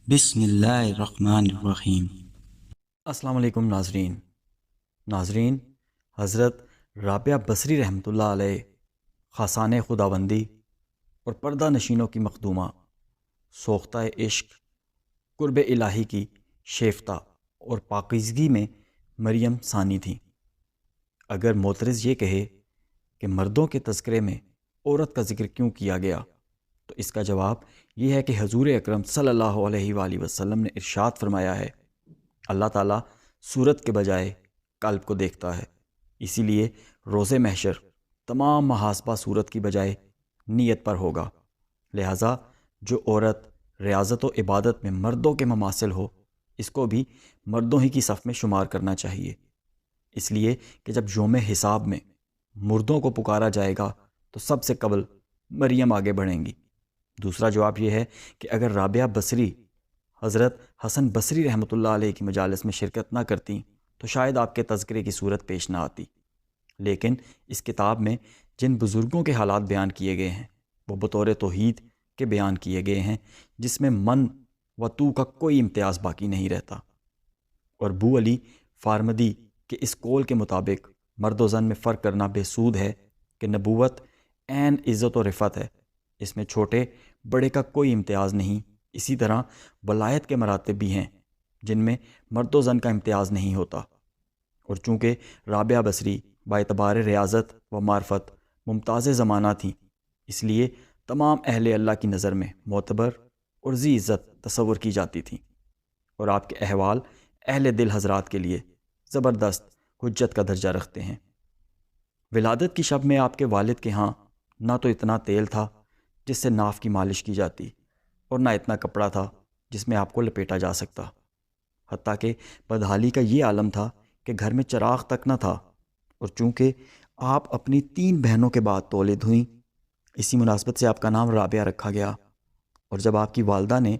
بسم اللہ الرحمن الرحیم۔ السلام علیکم ناظرین، حضرت رابعہ بصری رحمۃ اللہ علیہ خاصان خداوندی اور پردہ نشینوں کی مخدومہ، سوختہ عشق، قرب الہی کی شیفتہ اور پاکیزگی میں مریم ثانی تھیں۔ اگر معترض یہ کہے کہ مردوں کے تذکرے میں عورت کا ذکر کیوں کیا گیا، تو اس کا جواب یہ ہے کہ حضور اکرم صلی اللہ علیہ وآلہ وسلم نے ارشاد فرمایا ہے، اللہ تعالیٰ صورت کے بجائے قلب کو دیکھتا ہے، اسی لیے روز محشر تمام محاسبہ صورت کی بجائے نیت پر ہوگا۔ لہٰذا جو عورت ریاضت و عبادت میں مردوں کے مماثل ہو، اس کو بھی مردوں ہی کی صف میں شمار کرنا چاہیے، اس لیے کہ جب یوم حساب میں مردوں کو پکارا جائے گا تو سب سے قبل مریم آگے بڑھیں گی۔ دوسرا جواب یہ ہے کہ اگر رابعہ بصری حضرت حسن بصری رحمۃ اللہ علیہ کی مجالس میں شرکت نہ کرتیں تو شاید آپ کے تذکرے کی صورت پیش نہ آتی، لیکن اس کتاب میں جن بزرگوں کے حالات بیان کیے گئے ہیں وہ بطور توحید کے بیان کیے گئے ہیں، جس میں من و تو کا کوئی امتیاز باقی نہیں رہتا۔ اور بو علی فارمدی کے اس قول کے مطابق مرد و زن میں فرق کرنا بے سود ہے کہ نبوت عین عزت و رفعت ہے، اس میں چھوٹے بڑے کا کوئی امتیاز نہیں۔ اسی طرح ولایت کے مراتب بھی ہیں جن میں مرد و زن کا امتیاز نہیں ہوتا، اور چونکہ رابعہ بصری با اعتبار ریاضت و معرفت ممتاز زمانہ تھیں، اس لیے تمام اہل اللہ کی نظر میں معتبر اور ذی عزت تصور کی جاتی تھیں، اور آپ کے احوال اہل دل حضرات کے لیے زبردست حجت کا درجہ رکھتے ہیں۔ ولادت کی شب میں آپ کے والد کے ہاں نہ تو اتنا تیل تھا جس سے ناف کی مالش کی جاتی، اور نہ اتنا کپڑا تھا جس میں آپ کو لپیٹا جا سکتا، حتیٰ کہ بدحالی کا یہ عالم تھا کہ گھر میں چراغ تک نہ تھا، اور چونکہ آپ اپنی 3 بہنوں کے بعد تولد ہوئیں، اسی مناسبت سے آپ کا نام رابعہ رکھا گیا۔ اور جب آپ کی والدہ نے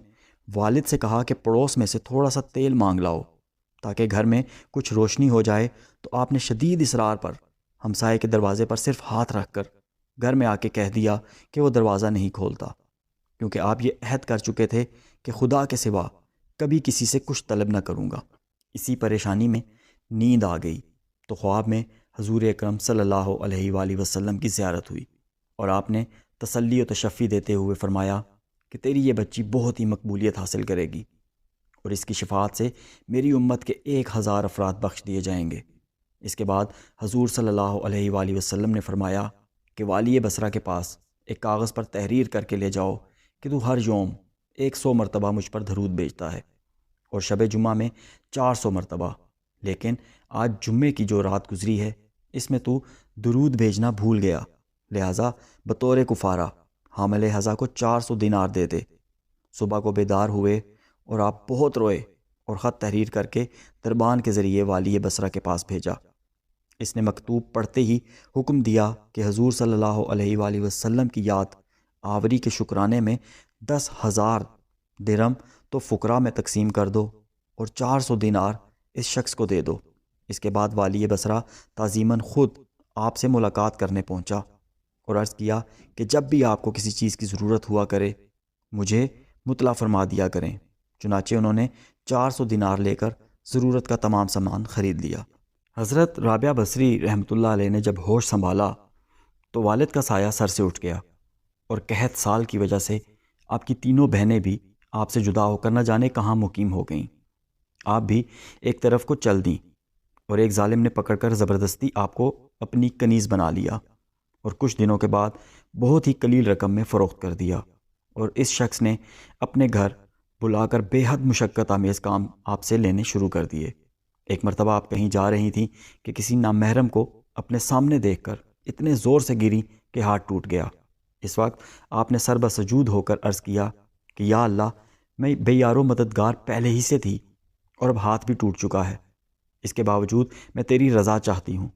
والد سے کہا کہ پڑوس میں سے تھوڑا سا تیل مانگ لاؤ تاکہ گھر میں کچھ روشنی ہو جائے، تو آپ نے شدید اصرار پر ہمسائے کے دروازے پر صرف ہاتھ رکھ کر گھر میں آ کے کہہ دیا کہ وہ دروازہ نہیں کھولتا، کیونکہ آپ یہ عہد کر چکے تھے کہ خدا کے سوا کبھی کسی سے کچھ طلب نہ کروں گا۔ اسی پریشانی میں نیند آ گئی تو خواب میں حضور اکرم صلی اللہ علیہ وآلہ وسلم کی زیارت ہوئی، اور آپ نے تسلی و تشفی دیتے ہوئے فرمایا کہ تیری یہ بچی بہت ہی مقبولیت حاصل کرے گی، اور اس کی شفاعت سے میری امت کے 1000 افراد بخش دیے جائیں گے۔ اس کے بعد حضور صلی اللہ علیہ وآلہ وسلم نے فرمایا کہ والی بصرہ کے پاس ایک کاغذ پر تحریر کر کے لے جاؤ کہ تو ہر یوم 100 مرتبہ مجھ پر درود بھیجتا ہے، اور شب جمعہ میں 400 مرتبہ، لیکن آج جمعے کی جو رات گزری ہے اس میں تو درود بھیجنا بھول گیا، لہٰذا بطور کفارہ حامل حضا کو 400 دینار دے دے۔ صبح کو بیدار ہوئے اور آپ بہت روئے اور خط تحریر کر کے دربان کے ذریعے والی بصرہ کے پاس بھیجا۔ اس نے مکتوب پڑھتے ہی حکم دیا کہ حضور صلی اللہ علیہ وآلہ وسلم کی یاد آوری کے شکرانے میں 10,000 درہم تو فقراء میں تقسیم کر دو، اور 400 دینار اس شخص کو دے دو۔ اس کے بعد والی بصرہ تعظیماً خود آپ سے ملاقات کرنے پہنچا اور عرض کیا کہ جب بھی آپ کو کسی چیز کی ضرورت ہوا کرے مجھے مطلع فرما دیا کریں۔ چنانچہ انہوں نے 400 دینار لے کر ضرورت کا تمام سامان خرید لیا۔ حضرت رابعہ بصری رحمۃ اللہ علیہ نے جب ہوش سنبھالا تو والد کا سایہ سر سے اٹھ گیا، اور قحط سال کی وجہ سے آپ کی تینوں بہنیں بھی آپ سے جدا ہو کر نہ جانے کہاں مقیم ہو گئیں۔ آپ بھی ایک طرف کو چل دیں، اور ایک ظالم نے پکڑ کر زبردستی آپ کو اپنی کنیز بنا لیا، اور کچھ دنوں کے بعد بہت ہی قلیل رقم میں فروخت کر دیا، اور اس شخص نے اپنے گھر بلا کر بے حد مشقت آمیز کام آپ سے لینے شروع کر دیے۔ ایک مرتبہ آپ کہیں جا رہی تھیں کہ کسی نامحرم کو اپنے سامنے دیکھ کر اتنے زور سے گری کہ ہاتھ ٹوٹ گیا۔ اس وقت آپ نے سر بسجود ہو کر عرض کیا کہ یا اللہ، میں بے یارو مددگار پہلے ہی سے تھی اور اب ہاتھ بھی ٹوٹ چکا ہے، اس کے باوجود میں تیری رضا چاہتی ہوں۔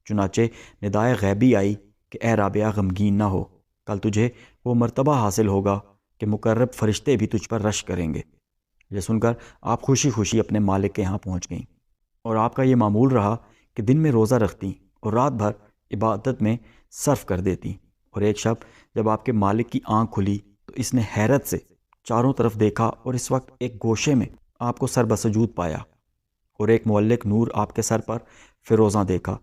چنانچہ ندائے غیبی آئی کہ اے رابعہ غمگین نہ ہو، کل تجھے وہ مرتبہ حاصل ہوگا کہ مقرب فرشتے بھی تجھ پر رشک کریں گے۔ یہ سن کر آپ خوشی خوشی اپنے مالک کے ہاں پہنچ گئیں، اور آپ کا یہ معمول رہا کہ دن میں روزہ رکھتی اور رات بھر عبادت میں صرف کر دیتی۔ اور ایک شب جب آپ کے مالک کی آنکھ کھلی تو اس نے حیرت سے چاروں طرف دیکھا اور اس وقت ایک گوشے میں آپ کو سر بسجود پایا اور ایک معلق نور آپ کے سر پر فیروزاں دیکھا،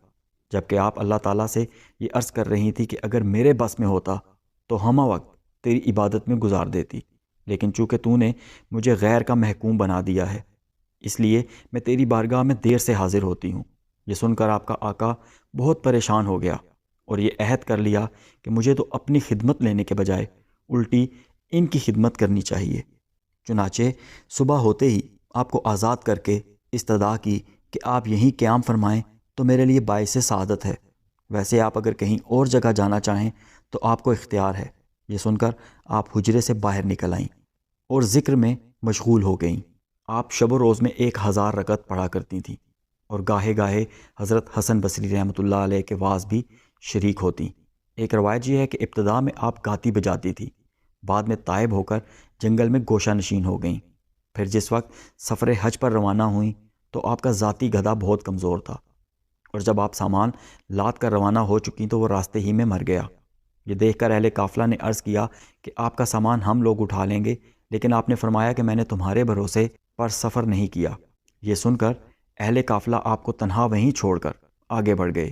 جبکہ آپ اللہ تعالیٰ سے یہ عرض کر رہی تھی کہ اگر میرے بس میں ہوتا تو ہمہ وقت تیری عبادت میں گزار دیتی، لیکن چونکہ تو نے مجھے غیر کا محکوم بنا دیا ہے، اس لیے میں تیری بارگاہ میں دیر سے حاضر ہوتی ہوں۔ یہ سن کر آپ کا آقا بہت پریشان ہو گیا اور یہ عہد کر لیا کہ مجھے تو اپنی خدمت لینے کے بجائے الٹی ان کی خدمت کرنی چاہیے۔ چنانچہ صبح ہوتے ہی آپ کو آزاد کر کے استدعا کی کہ آپ یہیں قیام فرمائیں تو میرے لیے باعث سعادت ہے، ویسے آپ اگر کہیں اور جگہ جانا چاہیں تو آپ کو اختیار ہے۔ یہ سن کر آپ حجرے سے باہر نکل آئیں اور ذکر میں مشغول ہو گئیں۔ آپ شب و روز میں 1000 رکعت پڑھا کرتی تھیں اور گاہے گاہے حضرت حسن بصری رحمۃ اللہ علیہ کے واعظ بھی شریک ہوتیں۔ ایک روایت یہ ہے کہ ابتدا میں آپ گاتی بجاتی تھی، بعد میں تائب ہو کر جنگل میں گوشہ نشین ہو گئیں۔ پھر جس وقت سفر حج پر روانہ ہوئیں تو آپ کا ذاتی گدھا بہت کمزور تھا، اور جب آپ سامان لاد کر روانہ ہو چکیں تو وہ راستے ہی میں مر گیا۔ یہ دیکھ کر اہل قافلہ نے عرض کیا کہ آپ کا سامان ہم لوگ اٹھا لیں گے، لیکن آپ نے فرمایا کہ میں نے تمہارے بھروسے پر سفر نہیں کیا۔ یہ سن کر اہل قافلہ آپ کو تنہا وہیں چھوڑ کر آگے بڑھ گئے۔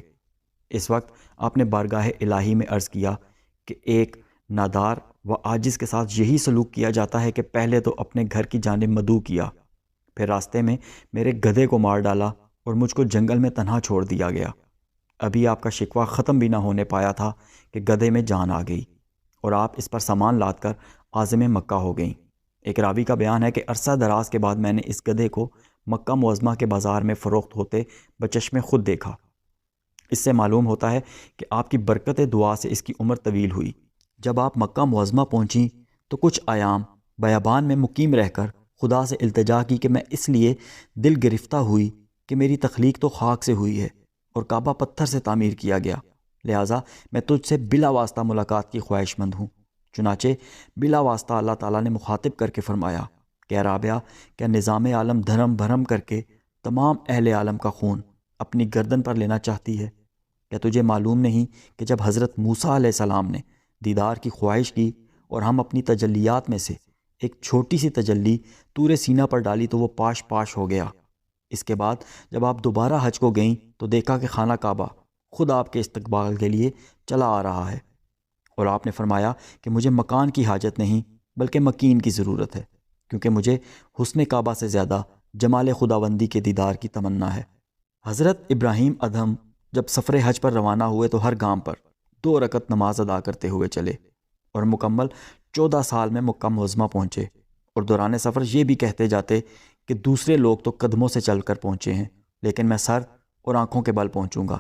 اس وقت آپ نے بارگاہ الہی میں عرض کیا کہ ایک نادار و عاجز کے ساتھ یہی سلوک کیا جاتا ہے کہ پہلے تو اپنے گھر کی جانب مدعو کیا، پھر راستے میں میرے گدھے کو مار ڈالا اور مجھ کو جنگل میں تنہا چھوڑ دیا گیا۔ ابھی آپ کا شکوہ ختم بھی نہ ہونے پایا تھا کہ گدھے میں جان آ گئی اور آپ اس پر سامان لاد کر عازم مکہ ہو گئیں۔ ایک راوی کا بیان ہے کہ عرصہ دراز کے بعد میں نے اس گدھے کو مکہ معظمہ کے بازار میں فروخت ہوتے بچشمے خود دیکھا۔ اس سے معلوم ہوتا ہے کہ آپ کی برکت دعا سے اس کی عمر طویل ہوئی۔ جب آپ مکہ معظمہ پہنچیں تو کچھ ایام بیابان میں مقیم رہ کر خدا سے التجا کی کہ میں اس لیے دل گرفتہ ہوئی کہ میری تخلیق تو خاک سے ہوئی ہے اور کعبہ پتھر سے تعمیر کیا گیا، لہٰذا میں تجھ سے بلا واسطہ ملاقات کی خواہش مند ہوں۔ چنانچہ بلا واسطہ اللہ تعالیٰ نے مخاطب کر کے فرمایا کہ رابعہ، کیا نظام عالم دھرم بھرم کر کے تمام اہل عالم کا خون اپنی گردن پر لینا چاہتی ہے؟ کیا تجھے معلوم نہیں کہ جب حضرت موسیٰ علیہ السلام نے دیدار کی خواہش کی اور ہم اپنی تجلیات میں سے ایک چھوٹی سی تجلی طور سینہ پر ڈالی تو وہ پاش پاش ہو گیا؟ اس کے بعد جب آپ دوبارہ حج کو گئیں تو دیکھا کہ خانہ کعبہ خود آپ کے استقبال کے لیے چلا آ رہا ہے، اور آپ نے فرمایا کہ مجھے مکان کی حاجت نہیں بلکہ مکین کی ضرورت ہے، کیونکہ مجھے حسن کعبہ سے زیادہ جمال خداوندی کے دیدار کی تمنا ہے۔ حضرت ابراہیم ادہم جب سفر حج پر روانہ ہوئے تو ہر گام پر 2 رکعت نماز ادا کرتے ہوئے چلے اور مکمل 14 سال میں مکہ معظمہ پہنچے، اور دوران سفر یہ بھی کہتے جاتے کہ دوسرے لوگ تو قدموں سے چل کر پہنچے ہیں، لیکن میں سر اور آنکھوں کے بل پہنچوں گا۔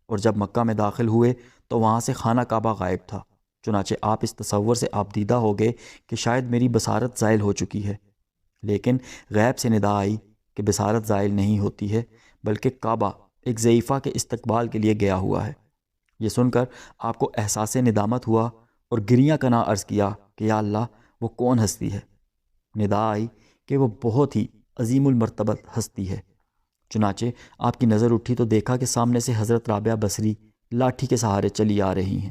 اور جب مکہ میں داخل ہوئے تو وہاں سے خانہ کعبہ غائب تھا، چنانچہ آپ اس تصور سے آبدیدہ ہو گئے کہ شاید میری بصارت زائل ہو چکی ہے، لیکن غیب سے ندا آئی کہ بصارت زائل نہیں ہوتی ہے بلکہ کعبہ ایک ضعیفہ کے استقبال کے لیے گیا ہوا ہے۔ یہ سن کر آپ کو احساس ندامت ہوا اور گریاں کنا عرض کیا کہ یا اللہ، وہ کون ہستی ہے؟ ندا آئی کہ وہ بہت ہی عظیم المرتبت ہستی ہے۔ چنانچہ آپ کی نظر اٹھی تو دیکھا کہ سامنے سے حضرت رابعہ بصری لاٹھی کے سہارے چلی آ رہی ہیں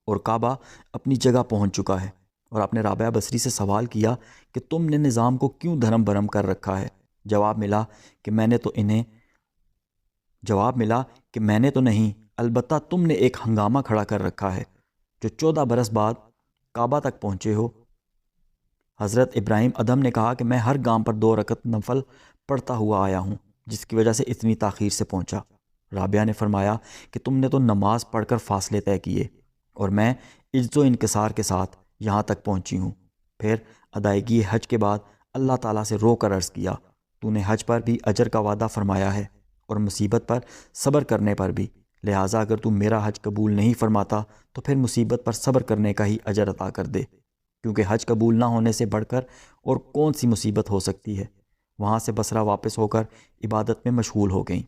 اور کعبہ اپنی جگہ پہنچ چکا ہے، اور آپ نے رابعہ بصری سے سوال کیا کہ تم نے نظام کو کیوں دھرم برم کر رکھا ہے؟ جواب ملا کہ میں نے تو نہیں، البتہ تم نے ایک ہنگامہ کھڑا کر رکھا ہے جو 14 برس بعد کعبہ تک پہنچے ہو۔ حضرت ابراہیم ادہم نے کہا کہ میں ہر گام پر 2 رکعت نفل پڑھتا ہوا آیا ہوں، جس کی وجہ سے اتنی تاخیر سے پہنچا۔ رابعہ نے فرمایا کہ تم نے تو نماز پڑھ کر فاصلے طے کیے اور میں عجز و انکسار کے ساتھ یہاں تک پہنچی ہوں۔ پھر ادائیگی حج کے بعد اللہ تعالیٰ سے رو کر عرض کیا، تو نے حج پر بھی اجر کا وعدہ فرمایا ہے اور مصیبت پر صبر کرنے پر بھی، لہٰذا اگر تو میرا حج قبول نہیں فرماتا تو پھر مصیبت پر صبر کرنے کا ہی اجر عطا کر دے، کیونکہ حج قبول نہ ہونے سے بڑھ کر اور کون سی مصیبت ہو سکتی ہے۔ وہاں سے بصرہ واپس ہو کر عبادت میں مشغول ہو گئیں،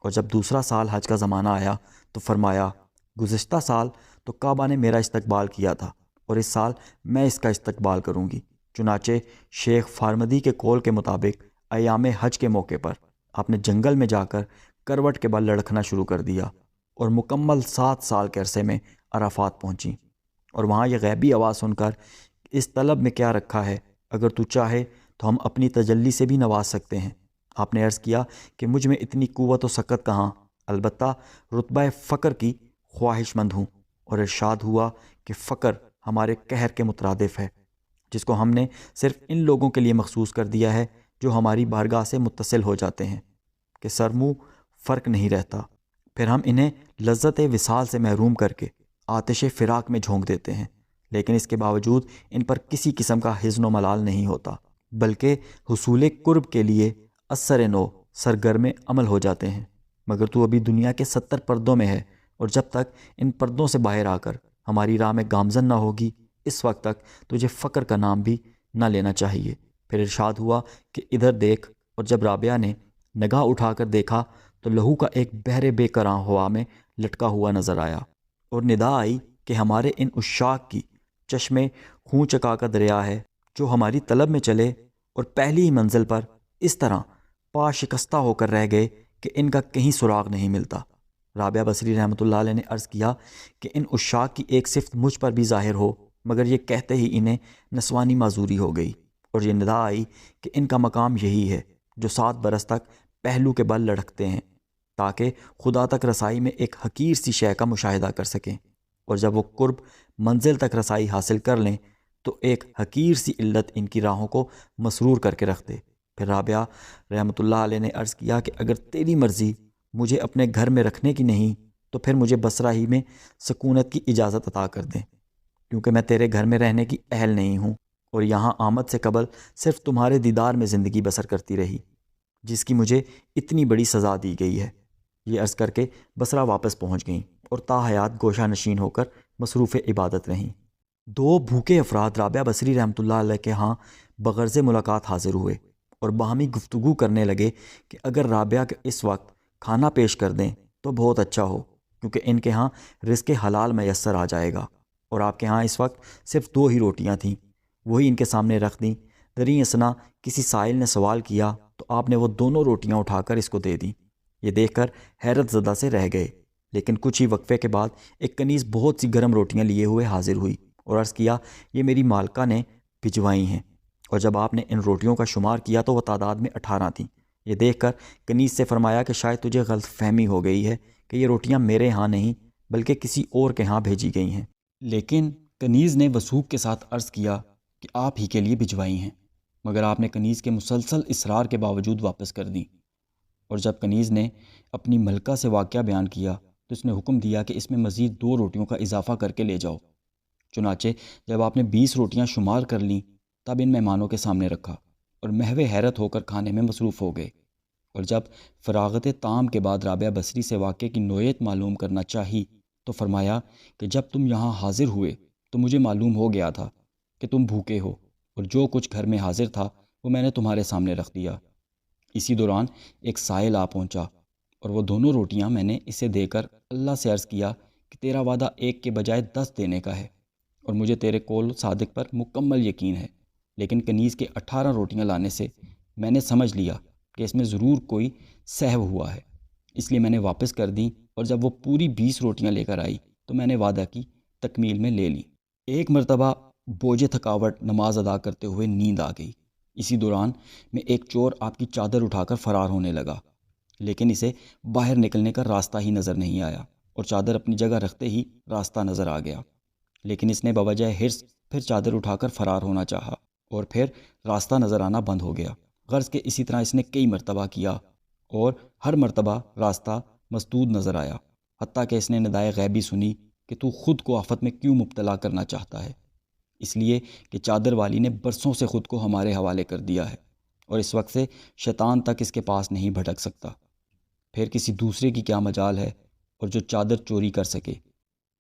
اور جب دوسرا سال حج کا زمانہ آیا تو فرمایا، گزشتہ سال تو کعبہ نے میرا استقبال کیا تھا اور اس سال میں اس کا استقبال کروں گی۔ چنانچہ شیخ فارمدی کے قول کے مطابق ایام حج کے موقع پر آپ نے جنگل میں جا کر کروٹ کے بل لڑکھنا شروع کر دیا اور مکمل 7 سال کے عرصے میں عرفات پہنچیں، اور وہاں یہ غیبی آواز سن کر اس طلب میں کیا رکھا ہے؟ اگر تو چاہے تو ہم اپنی تجلی سے بھی نواز سکتے ہیں۔ آپ نے عرض کیا کہ مجھ میں اتنی قوت و سکت کہاں، البتہ رتبہ فقر کی خواہش مند ہوں۔ اور ارشاد ہوا کہ فقر ہمارے قہر کے مترادف ہے، جس کو ہم نے صرف ان لوگوں کے لیے مخصوص کر دیا ہے جو ہماری بارگاہ سے متصل ہو جاتے ہیں کہ سر منہ فرق نہیں رہتا، پھر ہم انہیں لذت وصال سے محروم کر کے آتش فراق میں جھونک دیتے ہیں، لیکن اس کے باوجود ان پر کسی قسم کا حزن و ملال نہیں ہوتا، بلکہ حصول قرب کے لیے اثر نو سرگرم عمل ہو جاتے ہیں۔ مگر تو ابھی دنیا کے 70 پردوں میں ہے، اور جب تک ان پردوں سے باہر آ کر ہماری راہ میں گامزن نہ ہوگی، اس وقت تک تجھے فقر کا نام بھی نہ لینا چاہیے۔ پھر ارشاد ہوا کہ ادھر دیکھ، اور جب رابعہ نے نگاہ اٹھا کر دیکھا تو لہو کا ایک بحر بے کراں ہوا میں لٹکا ہوا نظر آیا، اور ندا آئی کہ ہمارے ان عشاق کی چشمے خون چکا کا دریا ہے جو ہماری طلب میں چلے اور پہلی ہی منزل پر اس طرح پا شکستہ ہو کر رہ گئے کہ ان کا کہیں سراغ نہیں ملتا۔ رابعہ بصری رحمۃ اللہ علیہ نے عرض کیا کہ ان عشاق کی ایک صفت مجھ پر بھی ظاہر ہو، مگر یہ کہتے ہی انہیں نسوانی معذوری ہو گئی، اور یہ ندا آئی کہ ان کا مقام یہی ہے جو 7 برس تک پہلو کے بل لڑکتے ہیں تاکہ خدا تک رسائی میں ایک حقیر سی شے کا مشاہدہ کر سکیں، اور جب وہ قرب منزل تک رسائی حاصل کر لیں تو ایک حقیر سی علت ان کی راہوں کو مسرور کر کے رکھ دے۔ پھر رابعہ رحمۃ اللہ علیہ نے عرض کیا کہ اگر تیری مرضی مجھے اپنے گھر میں رکھنے کی نہیں تو پھر مجھے بصرہ ہی میں سکونت کی اجازت عطا کر دیں، کیونکہ میں تیرے گھر میں رہنے کی اہل نہیں ہوں، اور یہاں آمد سے قبل صرف تمہارے دیدار میں زندگی بسر کرتی رہی، جس کی مجھے اتنی بڑی سزا دی گئی ہے۔ یہ عرض کر کے بصرہ واپس پہنچ گئیں اور تا حیات گوشہ نشین ہو کر مصروف عبادت رہیں۔ 2 بھوکے افراد رابعہ بصری رحمۃ اللہ علیہ کے ہاں بغرض ملاقات حاضر ہوئے اور باہمی گفتگو کرنے لگے کہ اگر رابعہ کے اس وقت کھانا پیش کر دیں تو بہت اچھا ہو، کیونکہ ان کے ہاں رزق حلال میسر آ جائے گا، اور آپ کے ہاں اس وقت صرف 2 ہی روٹیاں تھیں، وہی ان کے سامنے رکھ دیں۔ دریں اثنا کسی سائل نے سوال کیا تو آپ نے وہ دونوں روٹیاں اٹھا کر اس کو دے دیں۔ یہ دیکھ کر حیرت زدہ سے رہ گئے، لیکن کچھ ہی وقفے کے بعد ایک کنیز بہت سی گرم روٹیاں لیے ہوئے حاضر ہوئی اور عرض کیا یہ میری مالکہ نے بھجوائی ہیں، اور جب آپ نے ان روٹیوں کا شمار کیا تو وہ تعداد میں 18 تھیں۔ یہ دیکھ کر کنیز سے فرمایا کہ شاید تجھے غلط فہمی ہو گئی ہے کہ یہ روٹیاں میرے ہاں نہیں بلکہ کسی اور کے ہاں بھیجی گئی ہیں۔ لیکن کنیز نے وثوق کے ساتھ عرض کیا کہ آپ ہی کے لیے بھجوائی ہیں، مگر آپ نے کنیز کے مسلسل اصرار کے باوجود واپس کر دیں، اور جب کنیز نے اپنی ملکہ سے واقعہ بیان کیا تو اس نے حکم دیا کہ اس میں مزید 2 روٹیوں کا اضافہ کر کے لے جاؤ۔ چنانچہ جب آپ نے 20 روٹیاں شمار کر لیں تب ان مہمانوں کے سامنے رکھا اور محو حیرت ہو کر کھانے میں مصروف ہو گئے، اور جب فراغت طعام کے بعد رابعہ بصری سے واقعے کی نوعیت معلوم کرنا چاہی تو فرمایا کہ جب تم یہاں حاضر ہوئے تو مجھے معلوم ہو گیا تھا کہ تم بھوکے ہو، اور جو کچھ گھر میں حاضر تھا وہ میں نے تمہارے سامنے رکھ دیا۔ اسی دوران ایک سائل آ پہنچا اور وہ دونوں روٹیاں میں نے اسے دے کر اللہ سے عرض کیا کہ تیرا وعدہ 1 کے بجائے 10 دینے کا ہے، اور مجھے تیرے قول صادق پر مکمل یقین ہے، لیکن کنیز کے 18 روٹیاں لانے سے میں نے سمجھ لیا کہ اس میں ضرور کوئی سہو ہوا ہے، اس لیے میں نے واپس کر دیں، اور جب وہ پوری 20 روٹیاں لے کر آئی تو میں نے وعدہ کی تکمیل میں لے لیں۔ ایک مرتبہ بوجھ تھکاوٹ نماز ادا کرتے ہوئے نیند آ گئی۔ اسی دوران میں ایک چور آپ کی چادر اٹھا کر فرار ہونے لگا، لیکن اسے باہر نکلنے کا راستہ ہی نظر نہیں آیا، اور چادر اپنی جگہ رکھتے ہی راستہ نظر آ گیا، لیکن اس نے بوجہ حرص پھر چادر اٹھا کر فرار ہونا چاہا، اور پھر راستہ نظر آنا بند ہو گیا۔ غرض کہ اسی طرح اس نے کئی مرتبہ کیا، اور ہر مرتبہ راستہ مسدود نظر آیا، حتیٰ کہ اس نے ندائے غیبی سنی کہ تو خود کو آفت میں کیوں مبتلا کرنا چاہتا ہے؟ اس لیے کہ چادر والی نے برسوں سے خود کو ہمارے حوالے کر دیا ہے، اور اس وقت سے شیطان تک اس کے پاس نہیں بھٹک سکتا، پھر کسی دوسرے کی کیا مجال ہے اور جو چادر چوری کر سکے،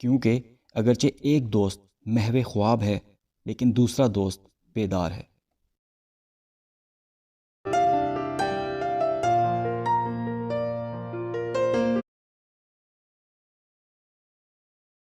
کیونکہ اگرچہ ایک دوست محو خواب ہے لیکن دوسرا دوست بیدار ہے۔